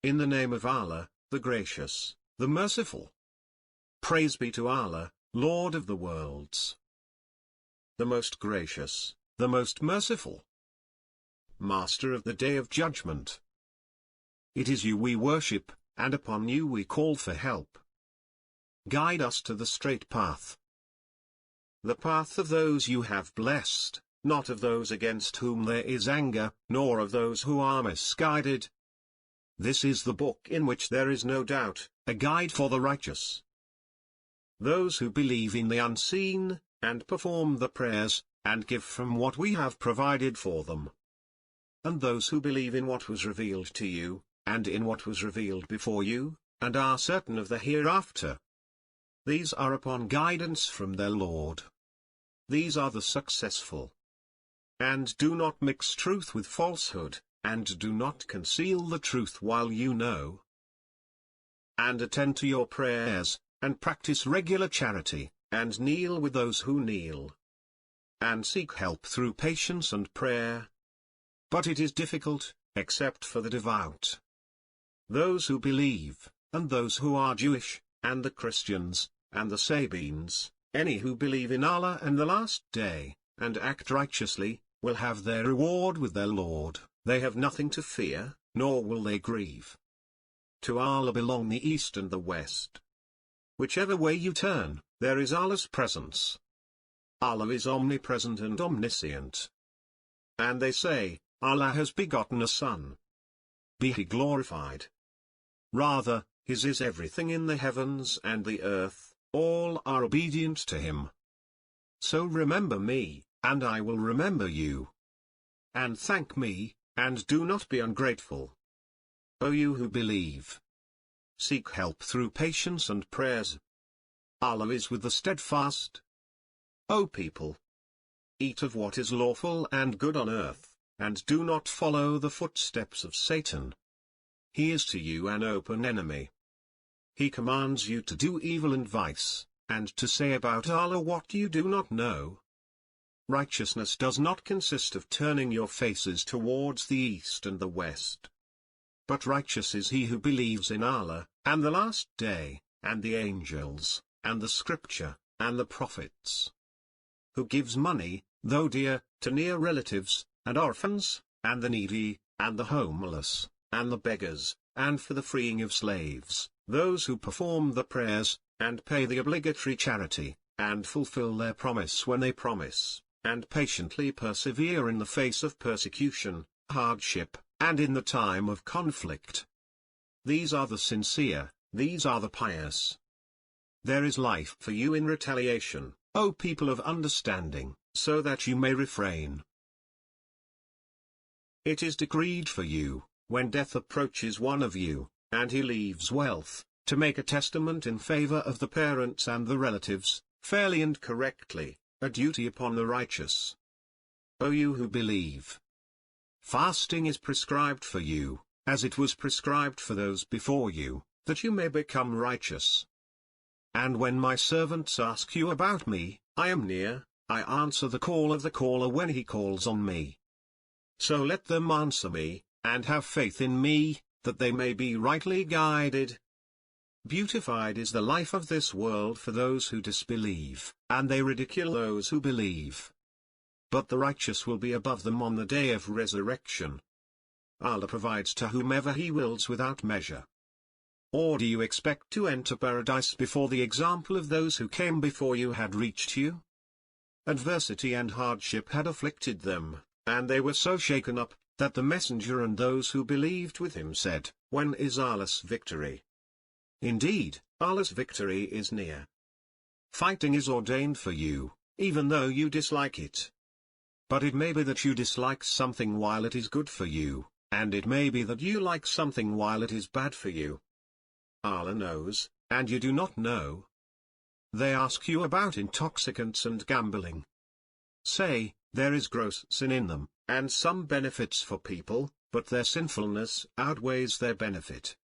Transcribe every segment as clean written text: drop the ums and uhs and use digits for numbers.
In the name of Allah, the Gracious, the Merciful. Praise be to Allah, Lord of the worlds, the Most Gracious, the Most Merciful, Master of the Day of Judgment. It is you we worship, and upon you we call for help. Guide us to the straight path, the path of those you have blessed, not of those against whom there is anger, nor of those who are misguided. This is the book in which there is no doubt, a guide for the righteous. Those who believe in the unseen, and perform the prayers, and give from what we have provided for them. And those who believe in what was revealed to you, and in what was revealed before you, and are certain of the hereafter. These are upon guidance from their Lord. These are the successful. And do not mix truth with falsehood, and do not conceal the truth while you know. And attend to your prayers, and practice regular charity, and kneel with those who kneel. And seek help through patience and prayer. But it is difficult, except for the devout. Those who believe, and those who are Jewish, and the Christians, and the Sabines, any who believe in Allah and the Last Day, and act righteously, will have their reward with their Lord. They have nothing to fear, nor will they grieve. To Allah belong the East and the West. Whichever way you turn, there is Allah's presence. Allah is omnipresent and omniscient. And they say, Allah has begotten a son. Be he glorified. Rather, His is everything in the heavens and the earth, all are obedient to Him. So remember me, and I will remember you. And thank me, and do not be ungrateful. O you who believe, seek help through patience and prayers. Allah is with the steadfast. O people, eat of what is lawful and good on earth, and do not follow the footsteps of Satan. He is to you an open enemy. He commands you to do evil and vice, and to say about Allah what you do not know. Righteousness does not consist of turning your faces towards the east and the west. But righteous is he who believes in Allah, and the Last Day, and the angels, and the Scripture, and the prophets. Who gives money, though dear, to near relatives, and orphans, and the needy, and the homeless, and the beggars, and for the freeing of slaves, those who perform the prayers, and pay the obligatory charity, and fulfill their promise when they promise, and patiently persevere in the face of persecution, hardship, and in the time of conflict. These are the sincere, these are the pious. There is life for you in retaliation, O people of understanding, so that you may refrain. It is decreed for you, when death approaches one of you, and he leaves wealth, to make a testament in favor of the parents and the relatives, fairly and correctly, a duty upon the righteous. O you who believe, fasting is prescribed for you, as it was prescribed for those before you, that you may become righteous. And when my servants ask you about me, I am near, I answer the call of the caller when he calls on me. So let them answer me, and have faith in me, that they may be rightly guided. Beautified is the life of this world for those who disbelieve, and they ridicule those who believe. But the righteous will be above them on the day of resurrection. Allah provides to whomever He wills without measure. Or do you expect to enter paradise before the example of those who came before you had reached you? Adversity and hardship had afflicted them, and they were so shaken up, that the messenger and those who believed with him said, When is Allah's victory? Indeed, Allah's victory is near. Fighting is ordained for you, even though you dislike it. But it may be that you dislike something while it is good for you, and it may be that you like something while it is bad for you. Allah knows, and you do not know. They ask you about intoxicants and gambling. Say, there is gross sin in them, and some benefits for people, but their sinfulness outweighs their benefit.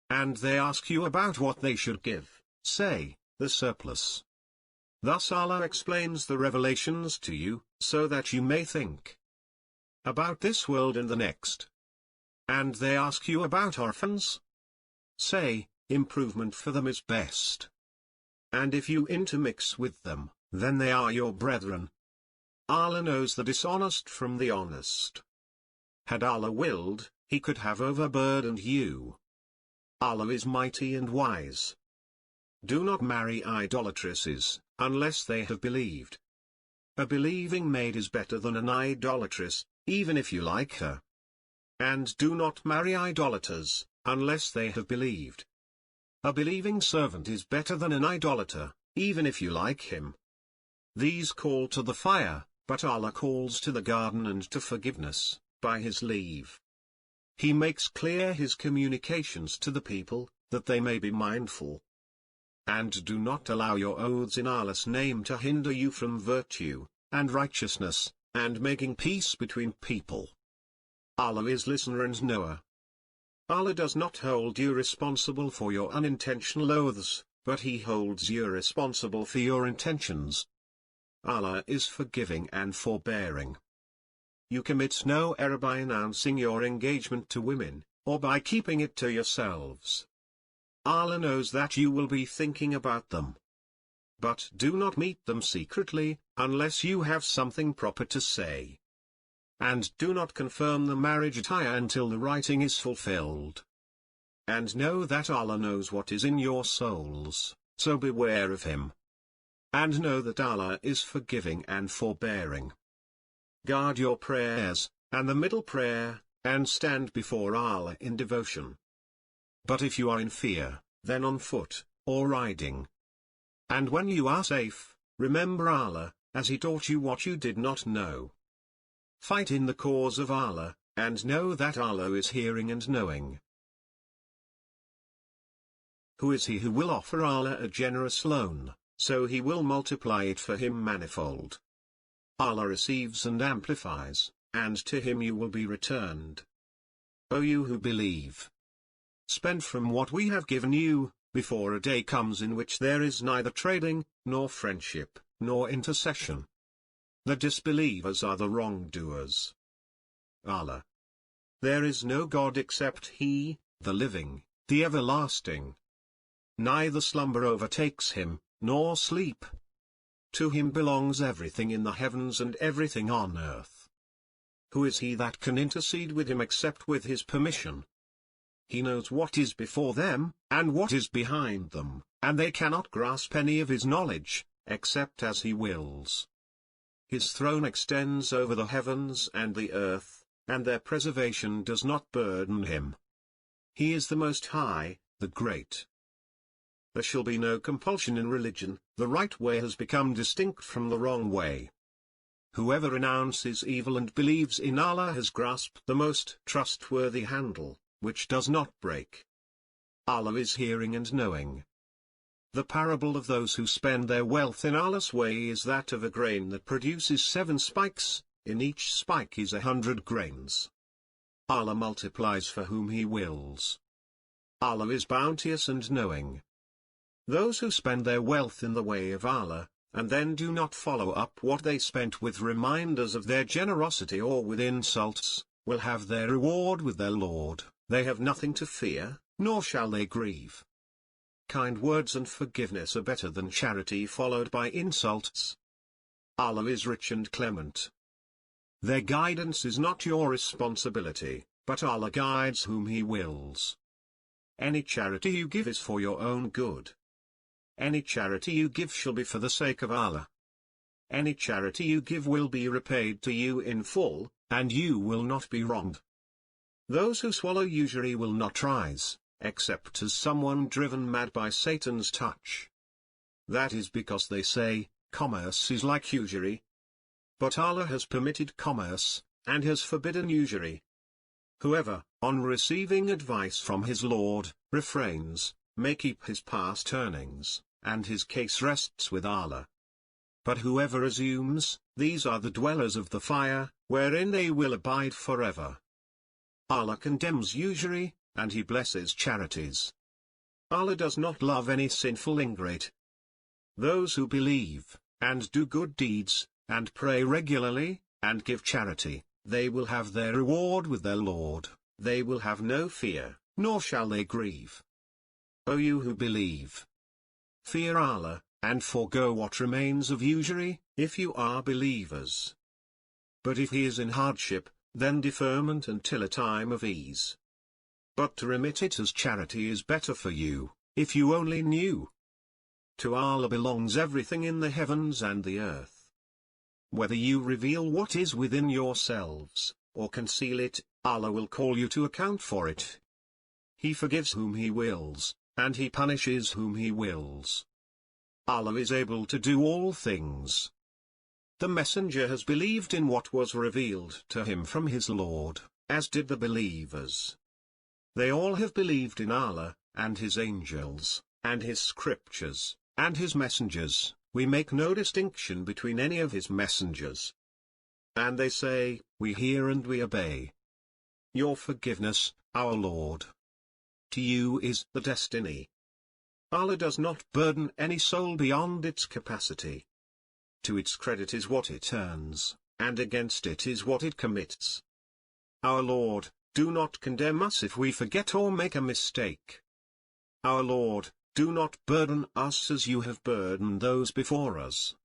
And they ask you about what they should give. Say, the surplus. Thus Allah explains the revelations to you, so that you may think about this world and the next. and they ask you about orphans? Say, improvement for them is best. And if you intermix with them, then they are your brethren. Allah knows the dishonest from the honest. Had Allah willed, He could have overburdened you. Allah is mighty and wise. Do not marry idolatresses, unless they have believed. A believing maid is better than an idolatress, even if you like her. And do not marry idolaters, unless they have believed. A believing servant is better than an idolater, even if you like him. These call to the fire, but Allah calls to the garden and to forgiveness, by His leave. He makes clear His communications to the people, that they may be mindful. And do not allow your oaths in Allah's name to hinder you from virtue, and righteousness, and making peace between people. Allah is listener and knower. Allah does not hold you responsible for your unintentional oaths, but He holds you responsible for your intentions. Allah is forgiving and forbearing. You commit no error by announcing your engagement to women, or by keeping it to yourselves. Allah knows that you will be thinking about them. But do not meet them secretly, unless you have something proper to say. And do not confirm the marriage attire until the writing is fulfilled. And know that Allah knows what is in your souls, so beware of Him. And know that Allah is forgiving and forbearing. Guard your prayers, and the middle prayer, and stand before Allah in devotion. But if you are in fear, then on foot, or riding. And when you are safe, remember Allah, as He taught you what you did not know. Fight in the cause of Allah, and know that Allah is hearing and knowing. Who is he who will offer Allah a generous loan, so He will multiply it for him manifold? Allah receives and amplifies, and to Him you will be returned. O you who believe! Spend from what we have given you, before a day comes in which there is neither trading, nor friendship, nor intercession. The disbelievers are the wrongdoers. Allah. There is no God except He, the living, the everlasting. Neither slumber overtakes Him, nor sleep. To Him belongs everything in the heavens and everything on earth. Who is He that can intercede with Him except with His permission? He knows what is before them, and what is behind them, and they cannot grasp any of His knowledge, except as He wills. His throne extends over the heavens and the earth, and their preservation does not burden Him. He is the Most High, the Great. There shall be no compulsion in religion, the right way has become distinct from the wrong way. Whoever renounces evil and believes in Allah has grasped the most trustworthy handle, which does not break. Allah is hearing and knowing. The parable of those who spend their wealth in Allah's way is that of a grain that produces 7 spikes, in each spike is 100 grains. Allah multiplies for whom He wills. Allah is bounteous and knowing. Those who spend their wealth in the way of Allah, and then do not follow up what they spent with reminders of their generosity or with insults, will have their reward with their Lord. They have nothing to fear, nor shall they grieve. Kind words and forgiveness are better than charity followed by insults. Allah is rich and clement. Their guidance is not your responsibility, but Allah guides whom He wills. Any charity you give is for your own good. Any charity you give shall be for the sake of Allah. Any charity you give will be repaid to you in full, and you will not be wronged. Those who swallow usury will not rise, except as someone driven mad by Satan's touch. That is because they say, commerce is like usury. But Allah has permitted commerce, and has forbidden usury. Whoever, on receiving advice from his Lord, refrains, may keep his past earnings, and his case rests with Allah. But whoever assumes, these are the dwellers of the fire, wherein they will abide forever. Allah condemns usury, and He blesses charities. Allah does not love any sinful ingrate. Those who believe, and do good deeds, and pray regularly, and give charity, they will have their reward with their Lord. they will have no fear, nor shall they grieve. O you who believe, fear Allah, and forego what remains of usury, if you are believers. But if he is in hardship, then deferment until a time of ease. But to remit it as charity is better for you, if you only knew. To Allah belongs everything in the heavens and the earth. Whether you reveal what is within yourselves, or conceal it, Allah will call you to account for it. He forgives whom He wills, and He punishes whom He wills. Allah is able to do all things. The messenger has believed in what was revealed to him from his Lord, as did the believers. They all have believed in Allah, and His angels, and His scriptures, and His messengers. We make no distinction between any of His messengers. And they say, we hear and we obey. Your forgiveness, our Lord. To you is the destiny. Allah does not burden any soul beyond its capacity. To its credit is what it earns, and against it is what it commits. Our Lord, do not condemn us if we forget or make a mistake. Our Lord, do not burden us as you have burdened those before us.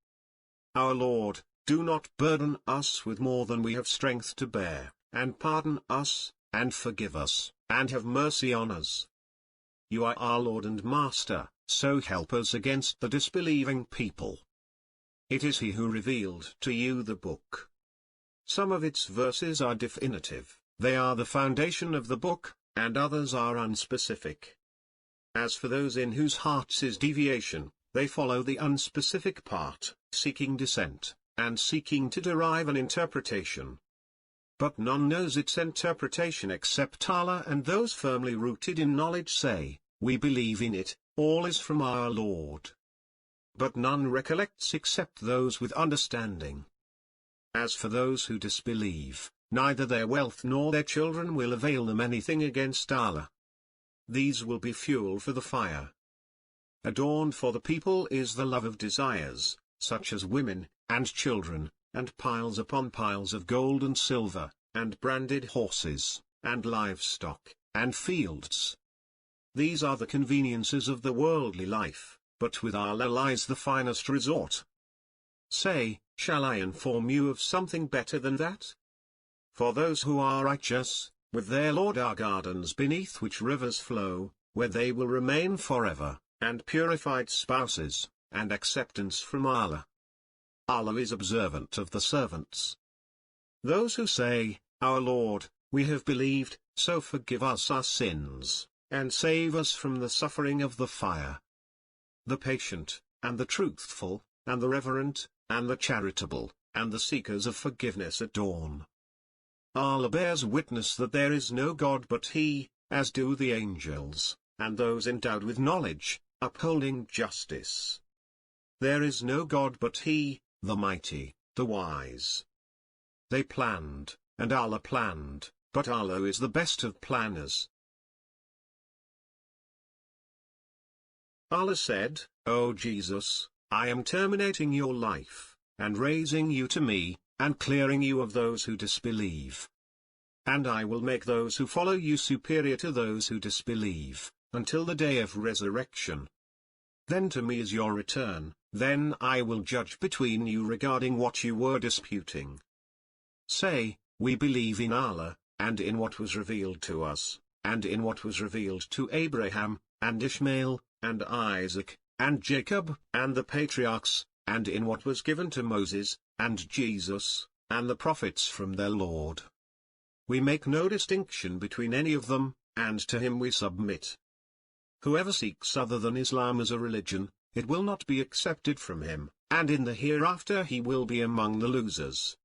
Our Lord, do not burden us with more than we have strength to bear, and pardon us, and forgive us, and have mercy on us. You are our Lord and Master, so help us against the disbelieving people. It is He who revealed to you the book. Some of its verses are definitive, they are the foundation of the book, and others are unspecific. As for those in whose hearts is deviation, they follow the unspecific part, seeking dissent, and seeking to derive an interpretation. But none knows its interpretation except Allah, and those firmly rooted in knowledge say, we believe in it, all is from our Lord. But none recollects except those with understanding. As for those who disbelieve, neither their wealth nor their children will avail them anything against Allah. These will be fuel for the fire. Adorned for the people is the love of desires, such as women, and children, and piles upon piles of gold and silver, and branded horses, and livestock, and fields. These are the conveniences of the worldly life, but with Allah lies the finest resort. Say, shall I inform you of something better than that? For those who are righteous, with their Lord are gardens beneath which rivers flow, where they will remain forever, and purified spouses, and acceptance from Allah. Allah is observant of the servants. Those who say, our Lord, we have believed, so forgive us our sins, and save us from the suffering of the fire. The patient, and the truthful, and the reverent, and the charitable, and the seekers of forgiveness at dawn. Allah bears witness that there is no God but He, as do the angels, and those endowed with knowledge, upholding justice. There is no God but He, the mighty, the wise. They planned, and Allah planned, but Allah is the best of planners. Allah said, O Jesus, I am terminating your life, and raising you to me, and clearing you of those who disbelieve. And I will make those who follow you superior to those who disbelieve, until the day of resurrection. Then to me is your return, then I will judge between you regarding what you were disputing. Say, we believe in Allah, and in what was revealed to us, and in what was revealed to Abraham, and Ishmael, and Isaac, and Jacob, and the patriarchs, and in what was given to Moses, and Jesus, and the prophets from their Lord. We make no distinction between any of them, and to Him we submit. Whoever seeks other than Islam as a religion, it will not be accepted from him, and in the hereafter he will be among the losers.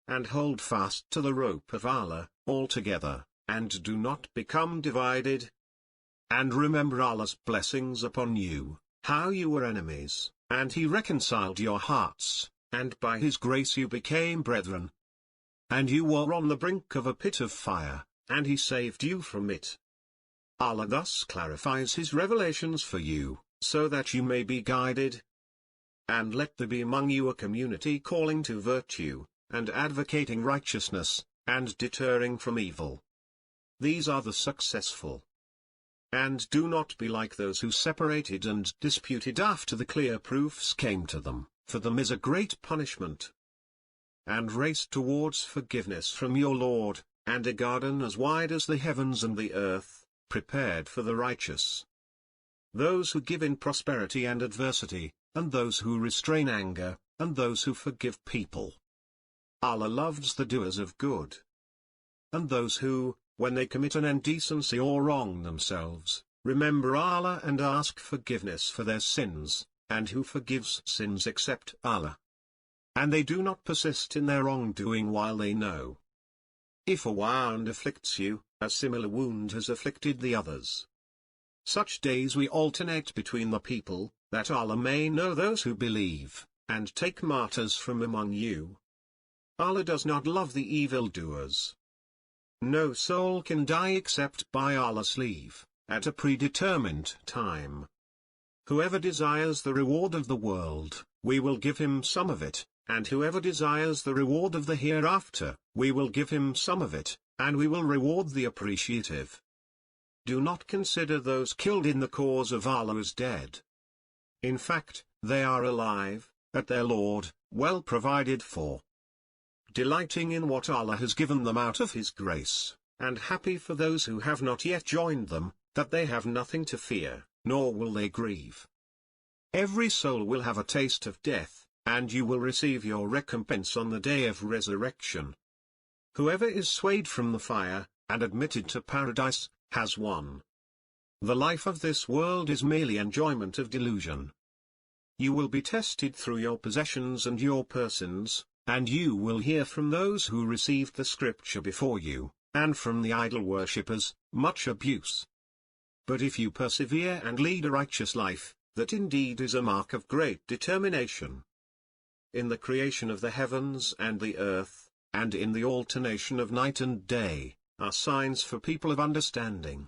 And hold fast to the rope of Allah, altogether, and do not become divided. And remember Allah's blessings upon you, how you were enemies, and He reconciled your hearts, and by His grace you became brethren. And you were on the brink of a pit of fire, and He saved you from it. Allah thus clarifies His revelations for you, so that you may be guided. And let there be among you a community calling to virtue, and advocating righteousness, and deterring from evil. these are the successful. And do not be like those who separated and disputed after the clear proofs came to them, for them is a great punishment. And race towards forgiveness from your Lord, and a garden as wide as the heavens and the earth, prepared for the righteous. Those who give in prosperity and adversity, and those who restrain anger, and those who forgive people. Allah loves the doers of good. And those who, when they commit an indecency or wrong themselves, remember Allah and ask forgiveness for their sins, and who forgives sins except Allah. And they do not persist in their wrongdoing while they know. If a wound afflicts you, a similar wound has afflicted the others. Such days we alternate between the people, that Allah may know those who believe, and take martyrs from among you. Allah does not love the evildoers. No soul can die except by Allah's leave, at a predetermined time. Whoever desires the reward of the world, we will give him some of it, and whoever desires the reward of the hereafter, we will give him some of it, and we will reward the appreciative. Do not consider those killed in the cause of Allah as dead. In fact, they are alive, at their Lord, well provided for, delighting in what Allah has given them out of His grace, and happy for those who have not yet joined them, that they have nothing to fear, nor will they grieve. Every soul will have a taste of death, and you will receive your recompense on the day of resurrection. Whoever is swayed from the fire, and admitted to paradise, has won. The life of this world is merely enjoyment of delusion. You will be tested through your possessions and your persons, and you will hear from those who received the scripture before you, and from the idol worshippers, much abuse. But if you persevere and lead a righteous life, that indeed is a mark of great determination. In the creation of the heavens and the earth, and in the alternation of night and day, are signs for people of understanding.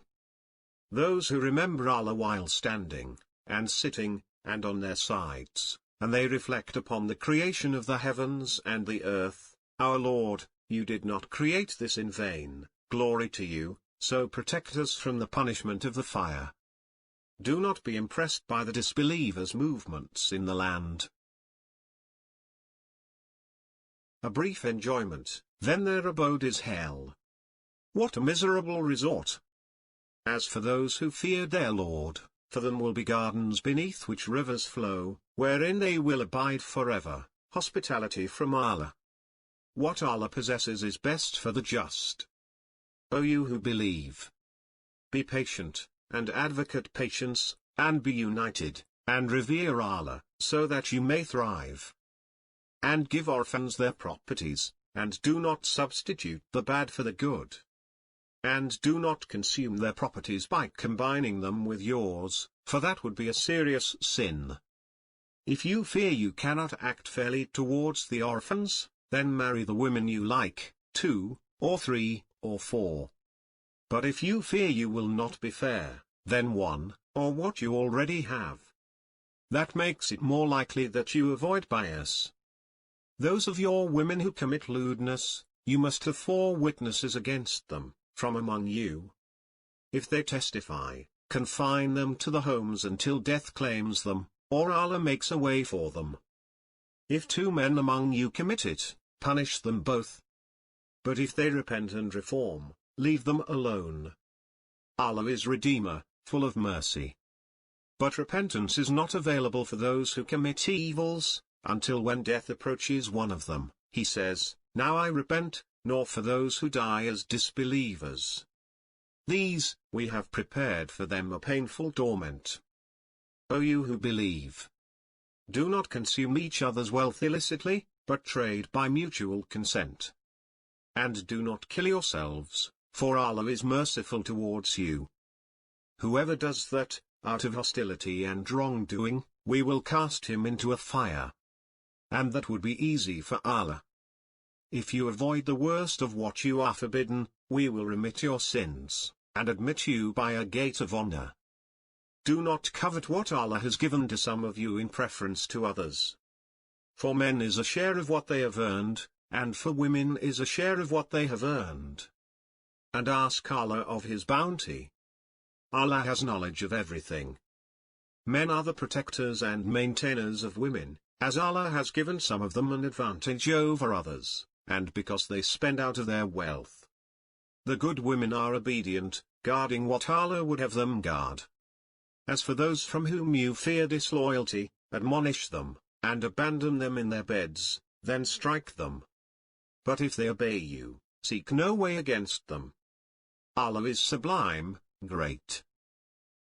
Those who remember Allah while standing, and sitting, and on their sides, and they reflect upon the creation of the heavens and the earth, our Lord, you did not create this in vain, glory to you, so protect us from the punishment of the fire. Do not be impressed by the disbelievers' movements in the land. A brief enjoyment, then their abode is hell. What a miserable resort! As for those who feared their Lord, for them will be gardens beneath which rivers flow, wherein they will abide forever, hospitality from Allah. What Allah possesses is best for the just. O you who believe! Be patient, and advocate patience, and be united, and revere Allah, so that you may thrive. And give orphans their properties, and do not substitute the bad for the good. And do not consume their properties by combining them with yours, for that would be a serious sin. If you fear you cannot act fairly towards the orphans, then marry the women you like, 2, or 3, or 4. But if you fear you will not be fair, then 1, or what you already have. That makes it more likely that you avoid bias. Those of your women who commit lewdness, you must have 4 witnesses against them, from among you. If they testify, confine them to the homes until death claims them, or Allah makes a way for them. If 2 men among you commit it, punish them both. But if they repent and reform, leave them alone. Allah is Redeemer, full of mercy. But repentance is not available for those who commit evils, until when death approaches one of them, he says, "Now I repent," nor for those who die as disbelievers. These, we have prepared for them a painful torment. O you who believe! Do not consume each other's wealth illicitly, but trade by mutual consent. And do not kill yourselves, for Allah is merciful towards you. Whoever does that, out of hostility and wrongdoing, we will cast him into a fire. And that would be easy for Allah. If you avoid the worst of what you are forbidden, we will remit your sins, and admit you by a gate of honor. Do not covet what Allah has given to some of you in preference to others. For men is a share of what they have earned, and for women is a share of what they have earned. and ask Allah of His bounty. Allah has knowledge of everything. Men are the protectors and maintainers of women, as Allah has given some of them an advantage over others, and because they spend out of their wealth. The good women are obedient, guarding what Allah would have them guard. As for those from whom you fear disloyalty, admonish them, and abandon them in their beds, then strike them. But if they obey you, seek no way against them. Allah is sublime, great.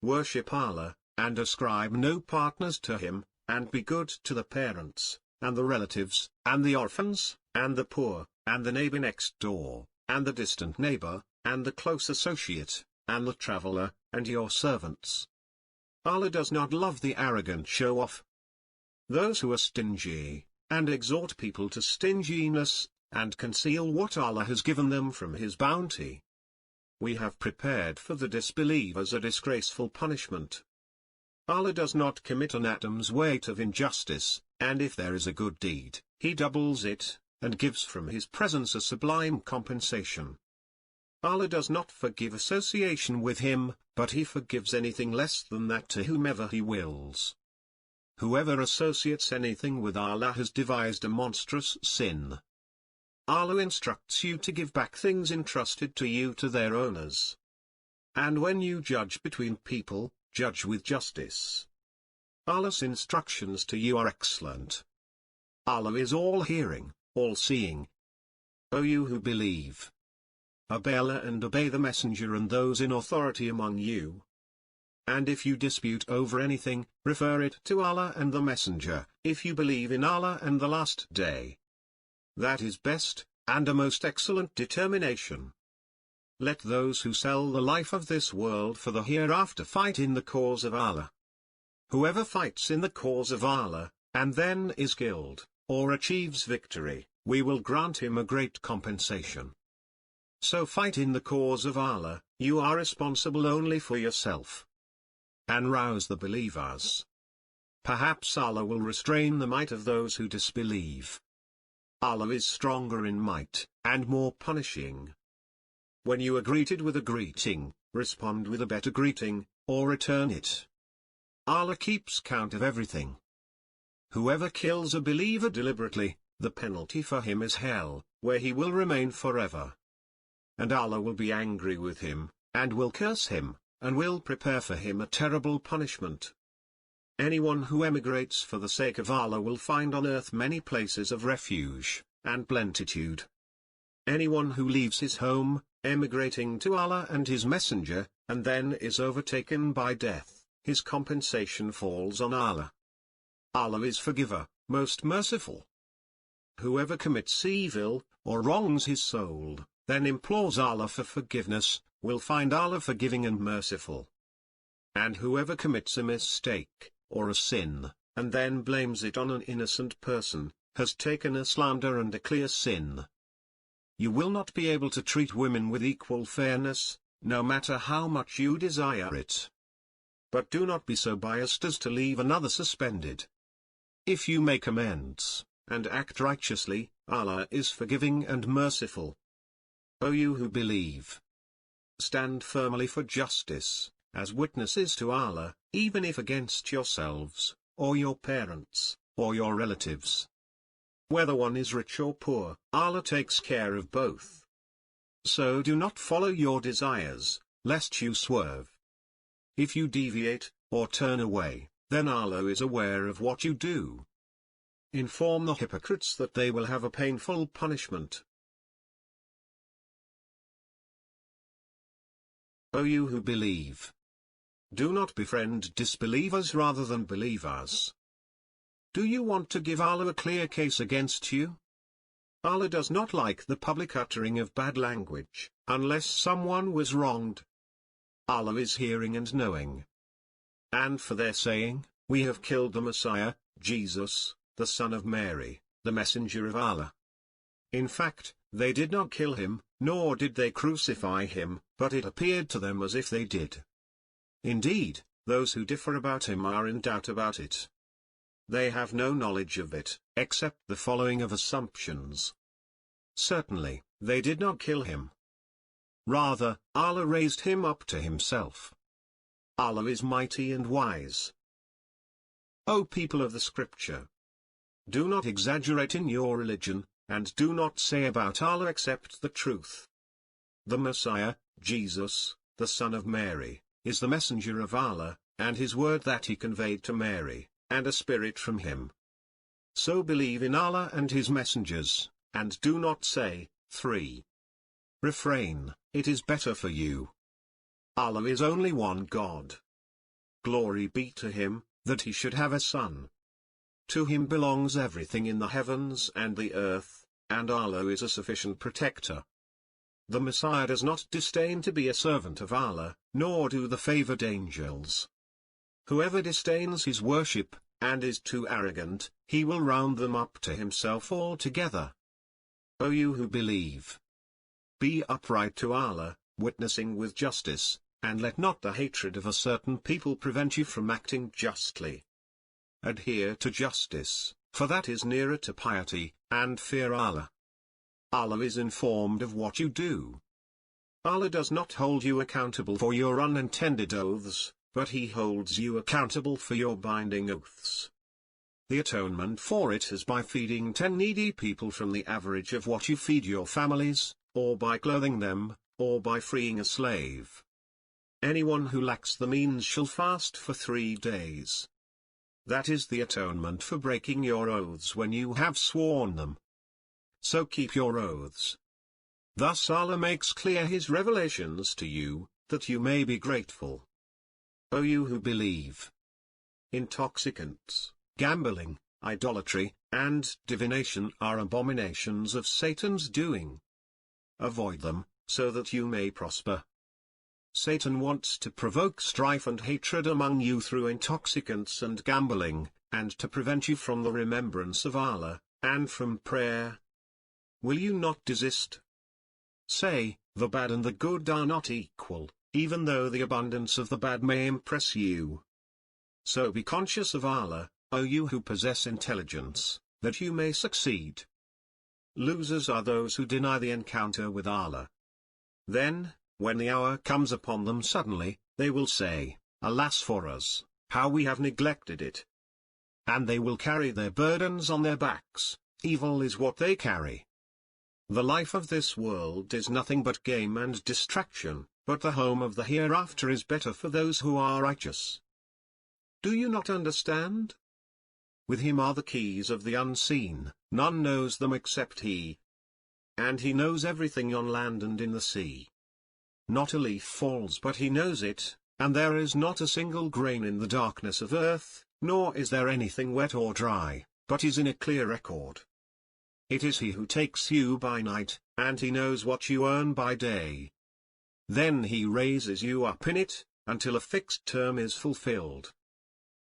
Worship Allah, and ascribe no partners to Him, and be good to the parents, and the relatives, and the orphans, and the poor, and the neighbor next door, and the distant neighbor, and the close associate, and the traveler, and your servants. Allah does not love the arrogant show-off. Those who are stingy, and exhort people to stinginess, and conceal what Allah has given them from His bounty. We have prepared for the disbelievers a disgraceful punishment. Allah does not commit an atom's weight of injustice, and if there is a good deed, He doubles it, and gives from His presence a sublime compensation. Allah does not forgive association with Him, but He forgives anything less than that to whomever He wills. Whoever associates anything with Allah has devised a monstrous sin. Allah instructs you to give back things entrusted to you to their owners. And when you judge between people, judge with justice. Allah's instructions to you are excellent. Allah is all-hearing, all-seeing. O you who believe! Obey Allah and obey the Messenger and those in authority among you. And if you dispute over anything, refer it to Allah and the Messenger, if you believe in Allah and the Last Day. That is best, and a most excellent determination. Let those who sell the life of this world for the hereafter fight in the cause of Allah. Whoever fights in the cause of Allah, and then is killed, or achieves victory, we will grant him a great compensation. So fight in the cause of Allah, you are responsible only for yourself. And rouse the believers. Perhaps Allah will restrain the might of those who disbelieve. Allah is stronger in might, and more punishing. When you are greeted with a greeting, respond with a better greeting, or return it. Allah keeps count of everything. Whoever kills a believer deliberately, the penalty for him is hell, where he will remain forever. And Allah will be angry with him, and will curse him, and will prepare for him a terrible punishment. Anyone who emigrates for the sake of Allah will find on earth many places of refuge, and plenitude. Anyone who leaves his home, emigrating to Allah and His Messenger, and then is overtaken by death, his compensation falls on Allah. Allah is forgiver, most merciful. Whoever commits evil, or wrongs his soul, then implores Allah for forgiveness, will find Allah forgiving and merciful. And whoever commits a mistake, or a sin, and then blames it on an innocent person, has taken a slander and a clear sin. You will not be able to treat women with equal fairness, no matter how much you desire it. But do not be so biased as to leave another suspended. If you make amends, and act righteously, Allah is forgiving and merciful. O you who believe! Stand firmly for justice, as witnesses to Allah, even if against yourselves, or your parents, or your relatives. Whether one is rich or poor, Allah takes care of both. So do not follow your desires, lest you swerve. If you deviate, or turn away, then Allah is aware of what you do. Inform the hypocrites that they will have a painful punishment. O you who believe! Do not befriend disbelievers rather than believers. Do you want to give Allah a clear case against you? Allah does not like the public uttering of bad language, unless someone was wronged. Allah is hearing and knowing. And for their saying, we have killed the Messiah, Jesus, the son of Mary, the messenger of Allah. In fact, they did not kill him, nor did they crucify him, but it appeared to them as if they did. Indeed, those who differ about him are in doubt about it. They have no knowledge of it, except the following of assumptions. Certainly, they did not kill him. Rather, Allah raised him up to himself. Allah is mighty and wise. O people of the Scripture! Do not exaggerate in your religion, and do not say about Allah except the truth. The Messiah, Jesus, the son of Mary, is the messenger of Allah, and his word that he conveyed to Mary, and a spirit from him. So believe in Allah and his messengers, and do not say, 3. Refrain, it is better for you. Allah is only one God. Glory be to him, that he should have a son. To him belongs everything in the heavens and the earth, and Allah is a sufficient protector. The Messiah does not disdain to be a servant of Allah, nor do the favored angels. Whoever disdains his worship, and is too arrogant, he will round them up to himself altogether. O you who believe! Be upright to Allah, witnessing with justice, and let not the hatred of a certain people prevent you from acting justly. Adhere to justice, for that is nearer to piety, and fear Allah. Allah is informed of what you do. Allah does not hold you accountable for your unintended oaths, but he holds you accountable for your binding oaths. The atonement for it is by feeding 10 needy people from the average of what you feed your families, or by clothing them, or by freeing a slave. Anyone who lacks the means shall fast for 3 days. That is the atonement for breaking your oaths when you have sworn them. So keep your oaths. Thus Allah makes clear his revelations to you, that you may be grateful. O you who believe! Intoxicants, gambling, idolatry, and divination are abominations of Satan's doing. Avoid them, so that you may prosper. Satan wants to provoke strife and hatred among you through intoxicants and gambling, and to prevent you from the remembrance of Allah, and from prayer. Will you not desist? Say, the bad and the good are not equal, even though the abundance of the bad may impress you. So be conscious of Allah, O you who possess intelligence, that you may succeed. Losers are those who deny the encounter with Allah. Then, when the hour comes upon them suddenly, they will say, Alas for us, how we have neglected it. And they will carry their burdens on their backs, evil is what they carry. The life of this world is nothing but game and distraction, but the home of the hereafter is better for those who are righteous. Do you not understand? With him are the keys of the unseen, none knows them except he. And he knows everything on land and in the sea. Not a leaf falls but he knows it, and there is not a single grain in the darkness of earth, nor is there anything wet or dry, but is in a clear record. It is he who takes you by night, and he knows what you earn by day. Then he raises you up in it, until a fixed term is fulfilled.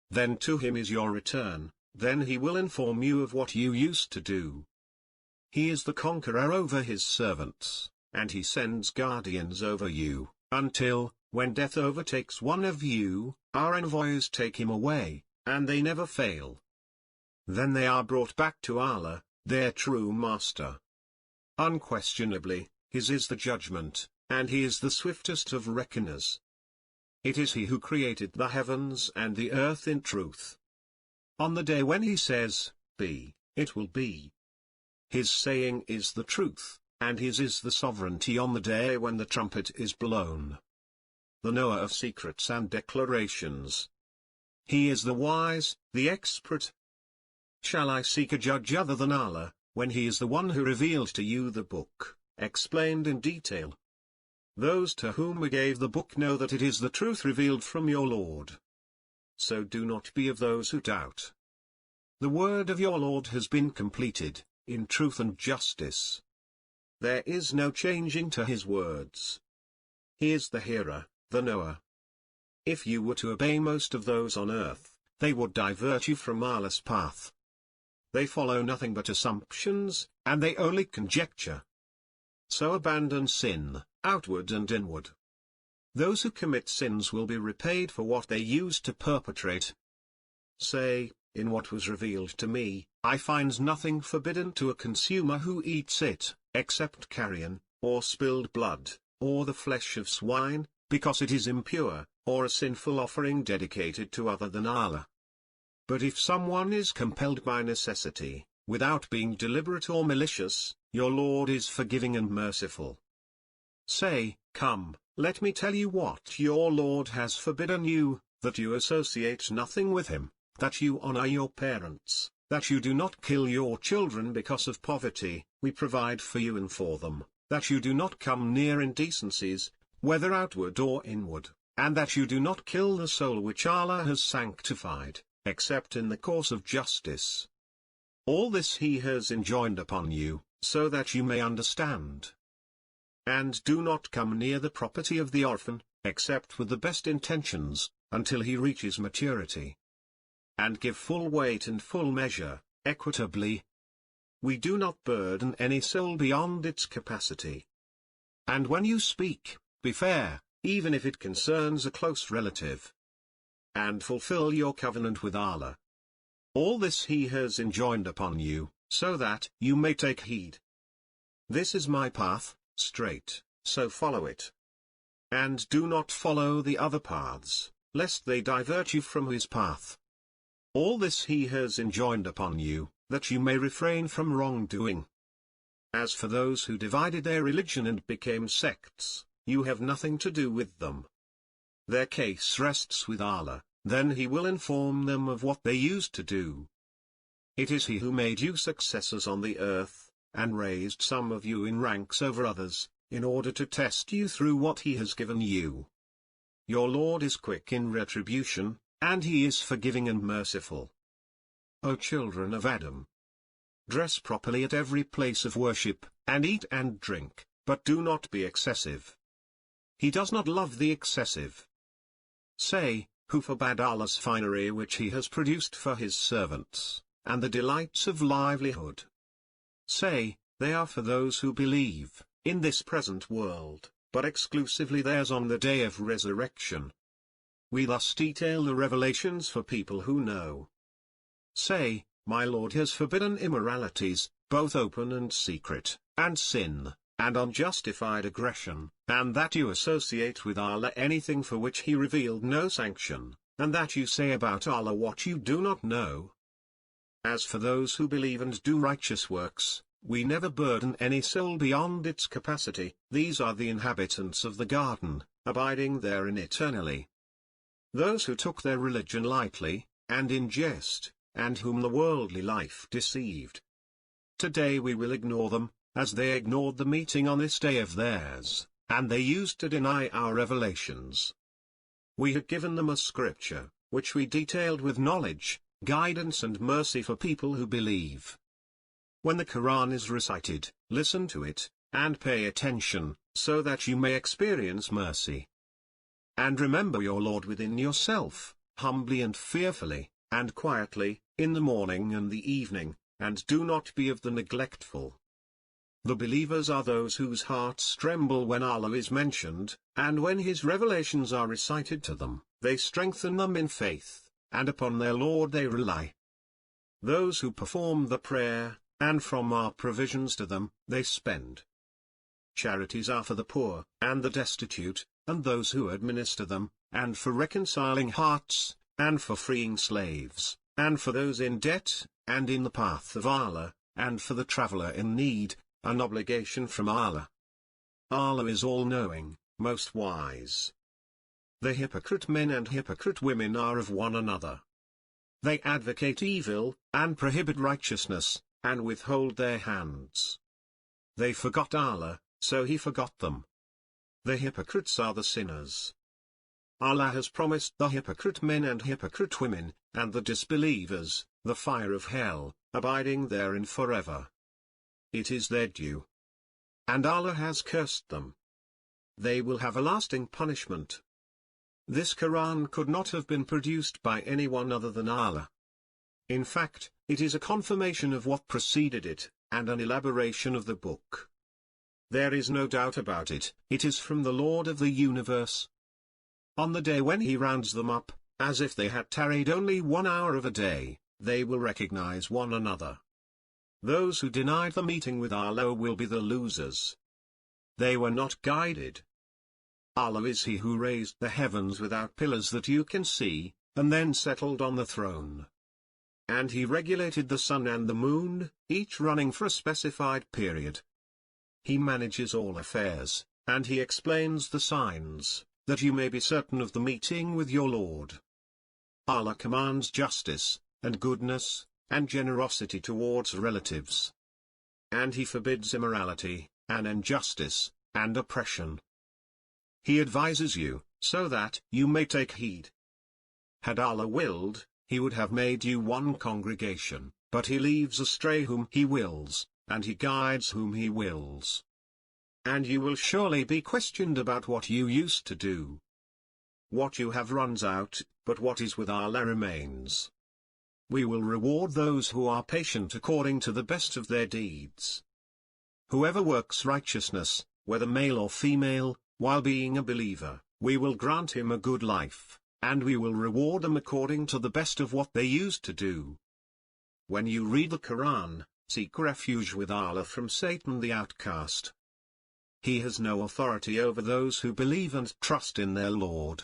Then to him is your return, then he will inform you of what you used to do. He is the conqueror over his servants, and he sends guardians over you, until, when death overtakes one of you, our envoys take him away, and they never fail. Then they are brought back to Allah, their true master. Unquestionably, his is the judgment, and he is the swiftest of reckoners. It is he who created the heavens and the earth in truth. On the day when he says, Be, it will be. His saying is the truth, and his is the sovereignty on the day when the trumpet is blown. The knower of secrets and declarations. He is the wise, the expert. Shall I seek a judge other than Allah, when he is the one who revealed to you the book, explained in detail? Those to whom we gave the book know that it is the truth revealed from your Lord. So do not be of those who doubt. The word of your Lord has been completed, in truth and justice. There is no changing to his words. He is the hearer, the knower. If you were to obey most of those on earth, they would divert you from Allah's path. They follow nothing but assumptions, and they only conjecture. So abandon sin, outward and inward. Those who commit sins will be repaid for what they used to perpetrate. Say, in what was revealed to me, I find nothing forbidden to a consumer who eats it, except carrion, or spilled blood, or the flesh of swine, because it is impure, or a sinful offering dedicated to other than Allah. But if someone is compelled by necessity, without being deliberate or malicious, your Lord is forgiving and merciful. Say, come, let me tell you what your Lord has forbidden you, that you associate nothing with him, that you honor your parents, that you do not kill your children because of poverty, we provide for you and for them, that you do not come near indecencies, whether outward or inward, and that you do not kill the soul which Allah has sanctified, except in the course of justice. All this he has enjoined upon you, so that you may understand. And do not come near the property of the orphan, except with the best intentions, until he reaches maturity. And give full weight and full measure, equitably. We do not burden any soul beyond its capacity. And when you speak, be fair, even if it concerns a close relative. And fulfill your covenant with Allah. All this he has enjoined upon you, so that you may take heed. This is my path, straight, so follow it. And do not follow the other paths, lest they divert you from his path. All this he has enjoined upon you, that you may refrain from wrongdoing. As for those who divided their religion and became sects, you have nothing to do with them. Their case rests with Allah, then he will inform them of what they used to do. It is he who made you successors on the earth, and raised some of you in ranks over others, in order to test you through what he has given you. Your Lord is quick in retribution, and he is forgiving and merciful. O children of Adam! Dress properly at every place of worship, and eat and drink, but do not be excessive. He does not love the excessive. Say, who forbade Allah's finery which he has produced for his servants, and the delights of livelihood? Say, they are for those who believe, in this present world, but exclusively theirs on the day of resurrection. We thus detail the revelations for people who know. Say, my Lord has forbidden immoralities, both open and secret, and sin, and unjustified aggression, and that you associate with Allah anything for which he revealed no sanction, and that you say about Allah what you do not know. As for those who believe and do righteous works, we never burden any soul beyond its capacity. These are the inhabitants of the garden, abiding therein eternally. Those who took their religion lightly, and in jest, and whom the worldly life deceived. Today we will ignore them, as they ignored the meeting on this day of theirs, and they used to deny our revelations. We had given them a scripture, which we detailed with knowledge, guidance and mercy for people who believe. When the Quran is recited, listen to it, and pay attention, so that you may experience mercy. And remember your Lord within yourself, humbly and fearfully, and quietly, in the morning and the evening, and do not be of the neglectful. The believers are those whose hearts tremble when Allah is mentioned, and when his revelations are recited to them, they strengthen them in faith, and upon their Lord they rely. Those who perform the prayer, and from our provisions to them, they spend. Charities are for the poor, and the destitute, and those who administer them, and for reconciling hearts, and for freeing slaves, and for those in debt, and in the path of Allah, and for the traveler in need, an obligation from Allah. Allah is all-knowing, most wise. The hypocrite men and hypocrite women are of one another. They advocate evil, and prohibit righteousness, and withhold their hands. They forgot Allah, so he forgot them. The hypocrites are the sinners. Allah has promised the hypocrite men and hypocrite women, and the disbelievers, the fire of hell, abiding therein forever. It is their due. And Allah has cursed them. They will have a lasting punishment. This Quran could not have been produced by anyone other than Allah. In fact, it is a confirmation of what preceded it, and an elaboration of the book. There is no doubt about it, it is from the Lord of the universe. On the day when he rounds them up, as if they had tarried only 1 hour of a day, they will recognize one another. Those who denied the meeting with Allah will be the losers. They were not guided, Allah is He who raised the heavens without pillars that you can see, and then settled on the throne. And He regulated the sun and the moon, each running for a specified period. He manages all affairs, and He explains the signs, that you may be certain of the meeting with your Lord. Allah commands justice, and goodness, and generosity towards relatives. And He forbids immorality, and injustice, and oppression. He advises you, so that you may take heed. Had Allah willed, He would have made you one congregation, but He leaves astray whom He wills, and He guides whom He wills. And you will surely be questioned about what you used to do. What you have runs out, but what is with Allah remains. We will reward those who are patient according to the best of their deeds. Whoever works righteousness, whether male or female, while being a believer, we will grant him a good life, and we will reward them according to the best of what they used to do. When you read the Quran, seek refuge with Allah from Satan the outcast. He has no authority over those who believe and trust in their Lord.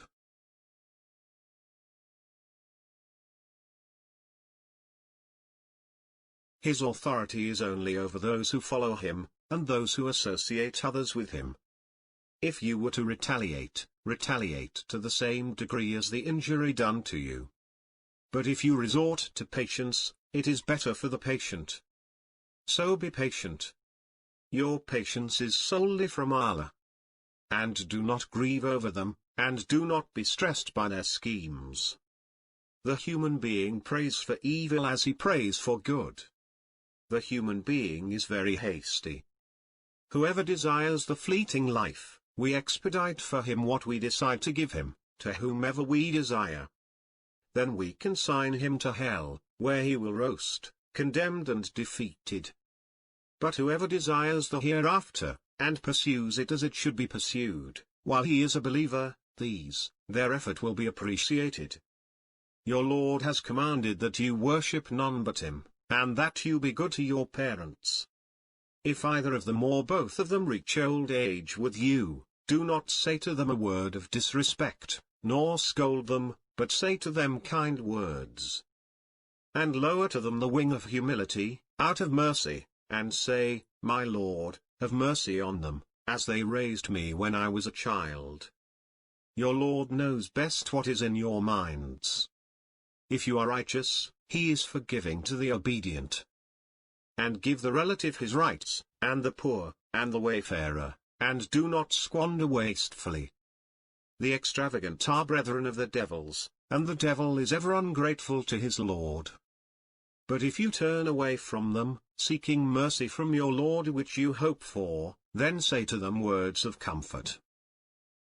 His authority is only over those who follow Him, and those who associate others with Him. If you were to retaliate, retaliate to the same degree as the injury done to you. But if you resort to patience, it is better for the patient. So be patient. Your patience is solely from Allah. And do not grieve over them, and do not be stressed by their schemes. The human being prays for evil as he prays for good. The human being is very hasty. Whoever desires the fleeting life, we expedite for him what we decide to give him, to whomever we desire. Then we consign him to hell, where he will roast, condemned and defeated. But whoever desires the hereafter, and pursues it as it should be pursued, while he is a believer, their effort will be appreciated. Your Lord has commanded that you worship none but Him, and that you be good to your parents. If either of them or both of them reach old age with you, do not say to them a word of disrespect, nor scold them, but say to them kind words. And lower to them the wing of humility, out of mercy, and say, My Lord, have mercy on them, as they raised me when I was a child. Your Lord knows best what is in your minds. If you are righteous, He is forgiving to the obedient. And give the relative his rights, and the poor, and the wayfarer, and do not squander wastefully. The extravagant are brethren of the devils, and the devil is ever ungrateful to his Lord. But if you turn away from them, seeking mercy from your Lord which you hope for, then say to them words of comfort.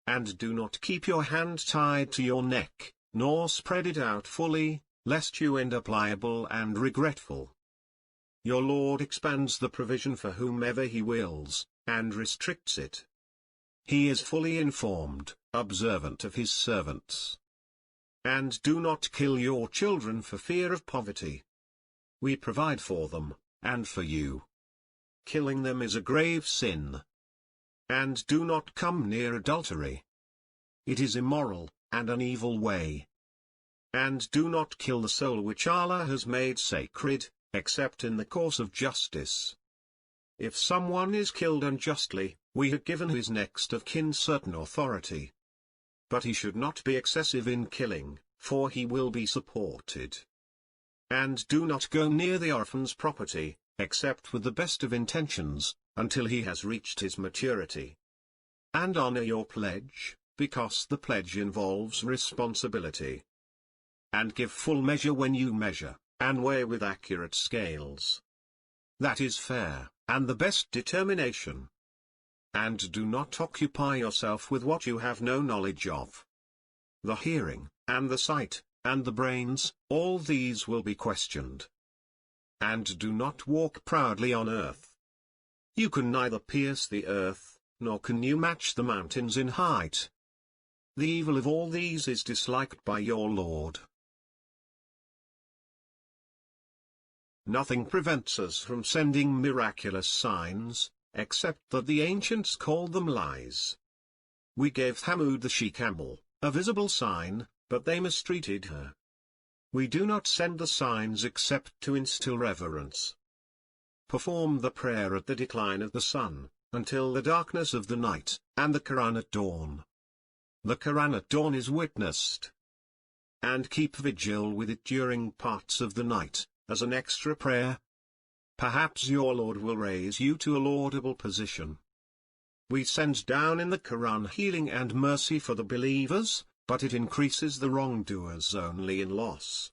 And do not keep your hand tied to your neck, nor spread it out fully, lest you end up liable and regretful. Your Lord expands the provision for whomever He wills, and restricts it. He is fully informed, observant of His servants. And do not kill your children for fear of poverty. We provide for them, and for you. Killing them is a grave sin. And do not come near adultery. It is immoral, and an evil way. And do not kill the soul which Allah has made sacred, except in the course of justice. If someone is killed unjustly, we have given his next of kin certain authority. But he should not be excessive in killing, for he will be supported. And do not go near the orphan's property, except with the best of intentions, until he has reached his maturity. And honor your pledge, because the pledge involves responsibility. And give full measure when you measure, and weigh with accurate scales. That is fair, and the best determination. And do not occupy yourself with what you have no knowledge of. The hearing, and the sight, and the brains, all these will be questioned. And do not walk proudly on earth. You can neither pierce the earth, nor can you match the mountains in height. The evil of all these is disliked by your Lord. Nothing prevents us from sending miraculous signs, except that the ancients called them lies. we gave Thamud the she-camel, a visible sign, but they mistreated her. We do not send the signs except to instill reverence. Perform the prayer at the decline of the sun, until the darkness of the night, and the Quran at dawn. The Quran at dawn is witnessed. And keep vigil with it during parts of the night, as an extra prayer. Perhaps your Lord will raise you to a laudable position. We send down in the Quran healing and mercy for the believers, but it increases the wrongdoers only in loss.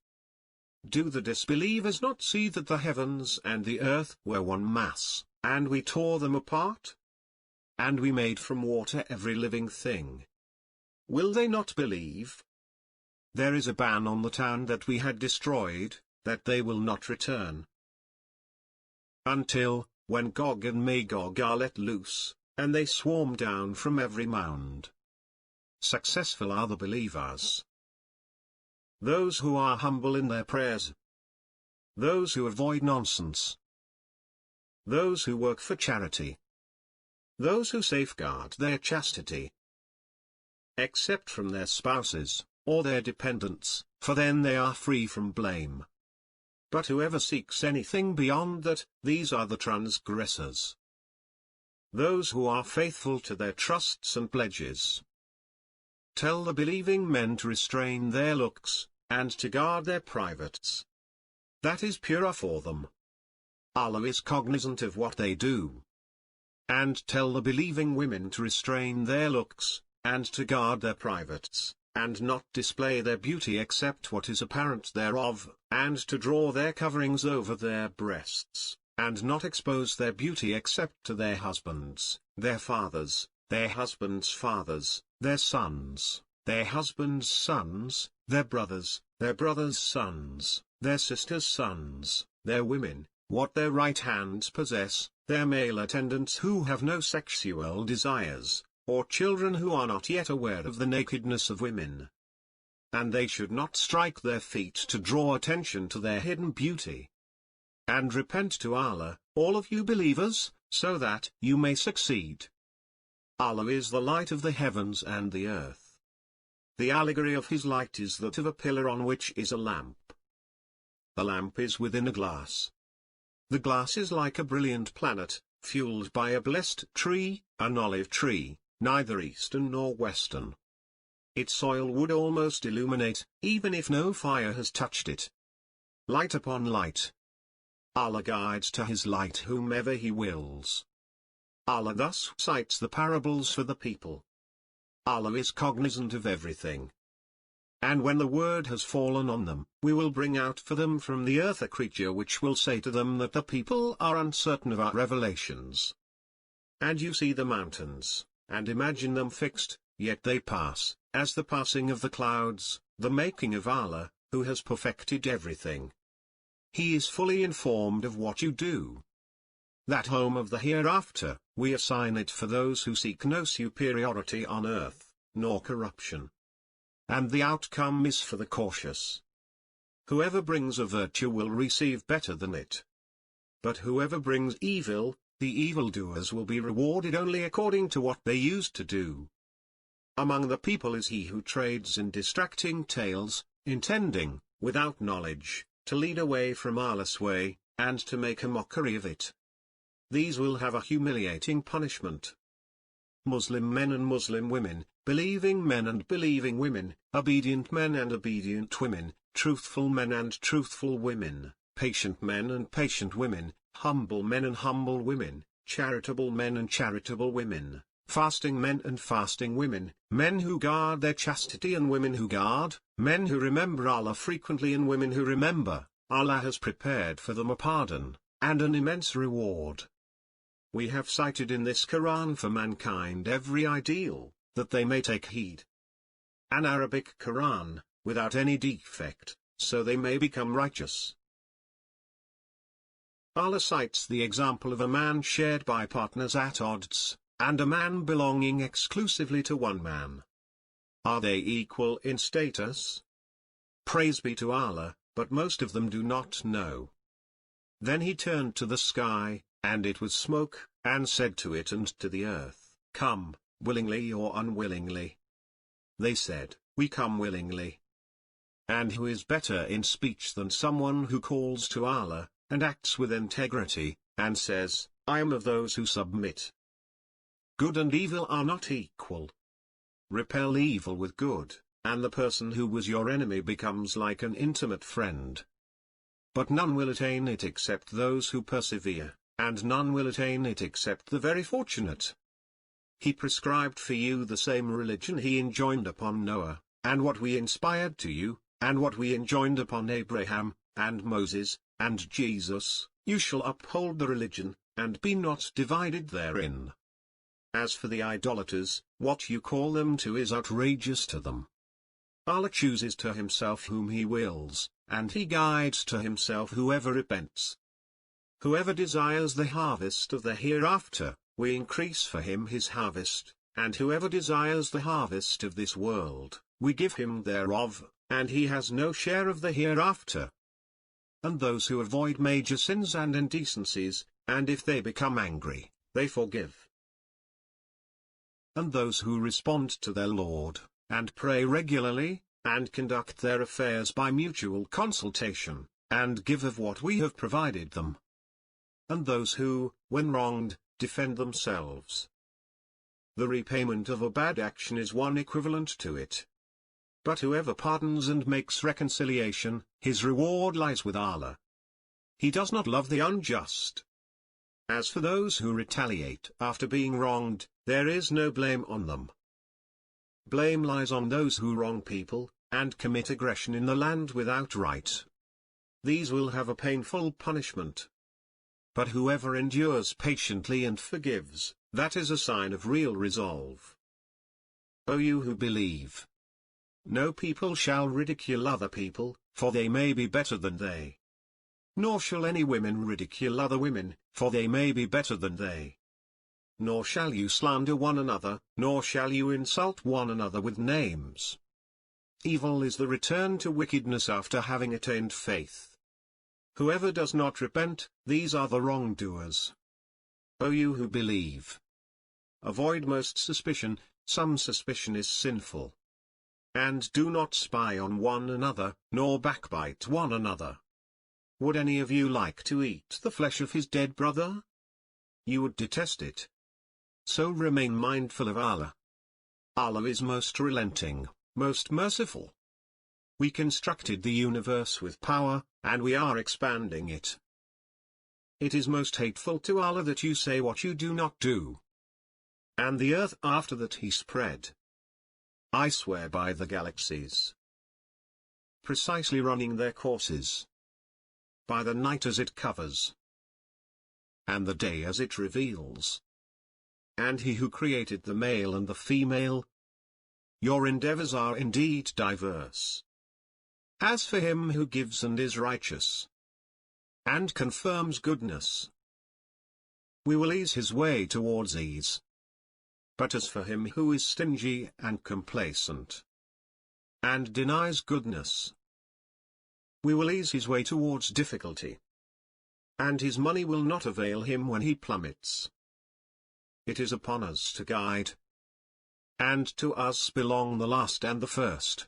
Do the disbelievers not see that the heavens and the earth were one mass, and we tore them apart? And we made from water every living thing. Will they not believe? There is a ban on the town that we had destroyed, that they will not return. Until, when Gog and Magog are let loose, and they swarm down from every mound. Successful are the believers. Those who are humble in their prayers. Those who avoid nonsense. Those who work for charity. Those who safeguard their chastity. Except from their spouses, or their dependents, for then they are free from blame. But whoever seeks anything beyond that, these are the transgressors. Those who are faithful to their trusts and pledges. Tell the believing men to restrain their looks, and to guard their privates. That is purer for them. Allah is cognizant of what they do. And tell the believing women to restrain their looks, and to guard their privates, and not display their beauty except what is apparent thereof, and to draw their coverings over their breasts, and not expose their beauty except to their husbands, their fathers, their husbands' fathers, their sons, their husbands' sons, their brothers' sons, their sisters' sons, their women, what their right hands possess, their male attendants who have no sexual desires, or children who are not yet aware of the nakedness of women. And they should not strike their feet to draw attention to their hidden beauty. And repent to Allah, all of you believers, so that you may succeed. Allah is the light of the heavens and the earth. The allegory of his light is that of a pillar on which is a lamp. The lamp is within a glass. The glass is like a brilliant planet, fueled by a blessed tree, an olive tree, neither eastern nor western. Its oil would almost illuminate, even if no fire has touched it. Light upon light. Allah guides to his light whomever he wills. Allah thus cites the parables for the people. Allah is cognizant of everything. And when the word has fallen on them, we will bring out for them from the earth a creature which will say to them that the people are uncertain of our revelations. And you see the mountains, and imagine them fixed, yet they pass, as the passing of the clouds, the making of Allah, who has perfected everything. He is fully informed of what you do. That home of the hereafter, we assign it for those who seek no superiority on earth, nor corruption. And the outcome is for the cautious. Whoever brings a virtue will receive better than it. But whoever brings evil, the evildoers will be rewarded only according to what they used to do. Among the people is he who trades in distracting tales, intending, without knowledge, to lead away from Allah's way, and to make a mockery of it. These will have a humiliating punishment. Muslim men and Muslim women, believing men and believing women, obedient men and obedient women, truthful men and truthful women, patient men and patient women, humble men and humble women, charitable men and charitable women, fasting men and fasting women, men who guard their chastity and women who guard, men who remember Allah frequently and women who remember. Allah has prepared for them a pardon, and an immense reward. We have cited in this Quran for mankind every ideal, that they may take heed. An Arabic Quran, without any defect, so they may become righteous. Allah cites the example of a man shared by partners at odds, and a man belonging exclusively to one man. Are they equal in status? Praise be to Allah, but most of them do not know. Then he turned to the sky, and it was smoke, and said to it and to the earth, Come, willingly or unwillingly? They said, "We come willingly." And who is better in speech than someone who calls to Allah, and acts with integrity, and says, "I am of those who submit"? Good and evil are not equal. Repel evil with good, and the person who was your enemy becomes like an intimate friend. But none will attain it except those who persevere, and none will attain it except the very fortunate. He prescribed for you the same religion he enjoined upon Noah, and what we inspired to you, and what we enjoined upon Abraham, and Moses, and Jesus. You shall uphold the religion, and be not divided therein. As for the idolaters, what you call them to is outrageous to them. Allah chooses to himself whom he wills, and he guides to himself whoever repents. Whoever desires the harvest of the hereafter, we increase for him his harvest, and whoever desires the harvest of this world, we give him thereof, and he has no share of the hereafter. And those who avoid major sins and indecencies, and if they become angry, they forgive. And those who respond to their Lord, and pray regularly, and conduct their affairs by mutual consultation, and give of what we have provided them. And those who, when wronged, defend themselves. The repayment of a bad action is one equivalent to it. But whoever pardons and makes reconciliation, his reward lies with Allah. He does not love the unjust. As for those who retaliate after being wronged, there is no blame on them. Blame lies on those who wrong people, and commit aggression in the land without right. These will have a painful punishment. But whoever endures patiently and forgives, that is a sign of real resolve. O you who believe! No people shall ridicule other people, for they may be better than they. Nor shall any women ridicule other women, for they may be better than they. Nor shall you slander one another, nor shall you insult one another with names. Evil is the return to wickedness after having attained faith. Whoever does not repent, these are the wrongdoers. O you who believe! Avoid most suspicion, some suspicion is sinful. And do not spy on one another, nor backbite one another. Would any of you like to eat the flesh of his dead brother? You would detest it. So remain mindful of Allah. Allah is most relenting, most merciful. We constructed the universe with power, and we are expanding it. It is most hateful to Allah that you say what you do not do. And the earth after that he spread. I swear by the galaxies, precisely running their courses, by the night as it covers, and the day as it reveals, and he who created the male and the female. Your endeavors are indeed diverse. As for him who gives and is righteous, and confirms goodness, we will ease his way towards ease. But as for him who is stingy and complacent, and denies goodness, we will ease his way towards difficulty. And his money will not avail him when he plummets. It is upon us to guide. And to us belong the last and the first.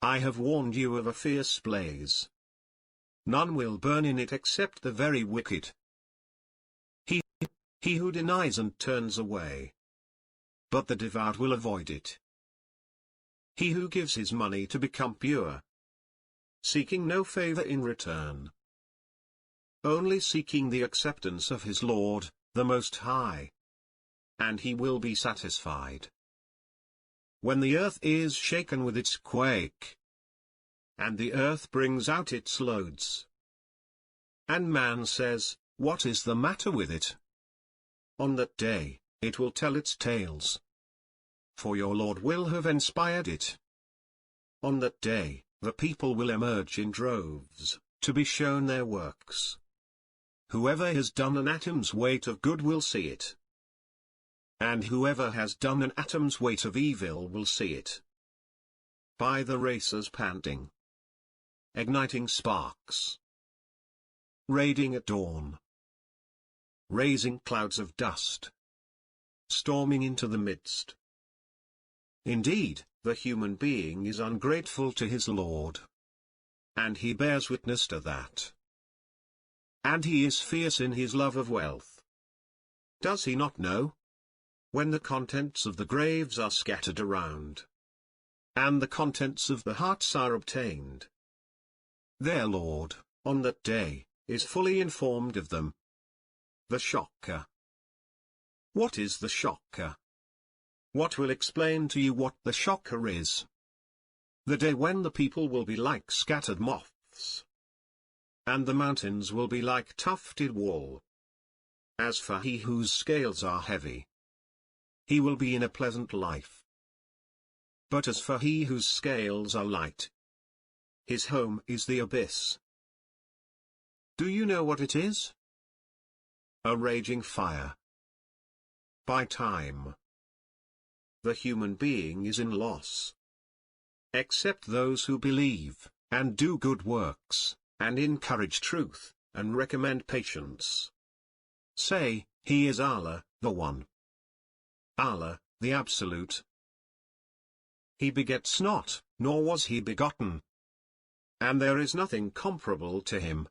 I have warned you of a fierce blaze. None will burn in it except the very wicked. He who denies and turns away. But the devout will avoid it. He who gives his money to become pure, seeking no favor in return, only seeking the acceptance of his Lord, the Most High, and he will be satisfied. When the earth is shaken with its quake, and the earth brings out its loads, and man says, "What is the matter with it?" On that day, it will tell its tales. For your Lord will have inspired it. On that day, the people will emerge in droves, to be shown their works. Whoever has done an atom's weight of good will see it. And whoever has done an atom's weight of evil will see it. By the racers panting, igniting sparks, raiding at dawn, raising clouds of dust, storming into the midst. Indeed, the human being is ungrateful to his Lord. And he bears witness to that. And he is fierce in his love of wealth. Does he not know? When the contents of the graves are scattered around, and the contents of the hearts are obtained, their Lord, on that day, is fully informed of them. The shocker. What is the shocker? What will explain to you what the shocker is? The day when the people will be like scattered moths, and the mountains will be like tufted wool. As for he whose scales are heavy, he will be in a pleasant life. But as for he whose scales are light, his home is the abyss. Do you know what it is? A raging fire. By time. The human being is in loss. Except those who believe, and do good works, and encourage truth, and recommend patience. Say, He is Allah, the One. Allah, the Absolute. He begets not, nor was he begotten. And there is nothing comparable to him.